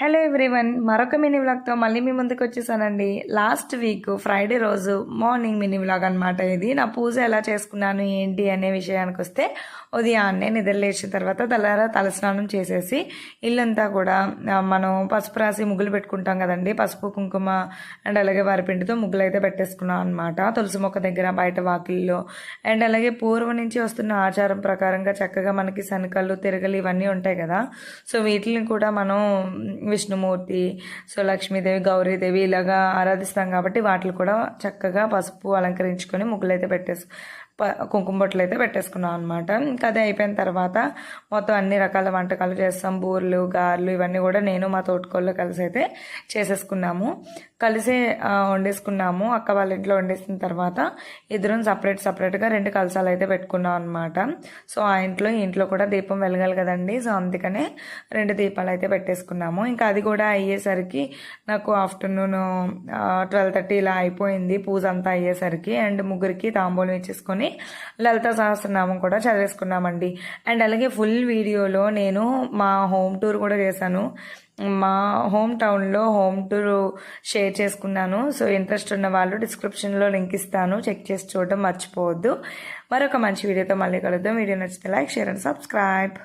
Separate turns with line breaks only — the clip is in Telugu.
హలో ఎవ్రీవన్, మరొక మినీ వ్లాగ్తో మళ్ళీ మీ ముందుకు వచ్చేసానండి. లాస్ట్ వీక్ ఫ్రైడే రోజు మార్నింగ్ మినీ వ్లాగ్ అనమాట. ఇది నా పూజ ఎలా చేసుకున్నాను ఏంటి అనే విషయానికి వస్తే, ఉదయాన్నే నిద్ర లేచిన తర్వాత తలస్నానం చేసేసి ఇల్లంతా కూడా మనం పసుపు రాసి ముగ్గులు పెట్టుకుంటాం కదండి. పసుపు కుంకుమ అండ్ అలాగే వారిపిండితో ముగ్గులు అయితే పెట్టేసుకున్నాం అనమాట. తులసి మొక్క దగ్గర, బయట వాకిల్లో. అండ్ అలాగే పూర్వం నుంచి వస్తున్న ఆచారం ప్రకారంగా చక్కగా మనకి శనకలు, తిరగలు ఇవన్నీ ఉంటాయి కదా. సో వీటిని కూడా మనం విష్ణుమూర్తి, సో లక్ష్మీదేవి, గౌరీదేవి ఇలాగా ఆరాధిస్తాం కాబట్టి వాటిని కూడా చక్కగా పసుపు అలంకరించుకొని ముగ్గులు అయితే కుంకుమ బొట్లు అయితే పెట్టేసుకున్నాం అనమాట. ఇంకా అదే అయిపోయిన తర్వాత మొత్తం అన్ని రకాల వంటకాలు చేస్తాం. బూరెలు, గారెలు ఇవన్నీ కూడా నేను మా తోటకోళ్ళు కలిసి అయితే చేసేసుకున్నాము. కలిసే వండేసుకున్నాము. అక్క వాళ్ళ ఇంట్లో వండేసిన తర్వాత ఇద్దరం సపరేట్గా 2 కలసాలు అయితే పెట్టుకున్నాం అనమాట. సో ఆ ఇంట్లో కూడా దీపం వెలగాలి కదండి. సో అందుకనే 2 దీపాలు అయితే పెట్టేసుకున్నాము. ఇంకా అది కూడా అయ్యేసరికి నాకు ఆఫ్టర్నూన్ 12:30 ఇలా అయిపోయింది పూజ అంతా అయ్యేసరికి. అండ్ ముగ్గురికి తాంబూలం ఇచ్చేసుకొని లలిత సహస్రనామం కూడా చదివేసుకున్నామండి. అండ్ అలాగే ఫుల్ వీడియోలో నేను మా హోమ్ టూర్ కూడా చేశాను. మా హోమ్ టౌన్లో హోమ్ టూర్ షేర్ చేసుకున్నాను. సో ఇంట్రెస్ట్ ఉన్న వాళ్ళు డిస్క్రిప్షన్లో లింక్ ఇస్తాను, చెక్ చేసి చూడడం మర్చిపోవద్దు. మరొక మంచి వీడియోతో మళ్ళీ కలుద్దాం. వీడియో నచ్చితే లైక్, షేర్ అండ్ సబ్స్క్రైబ్.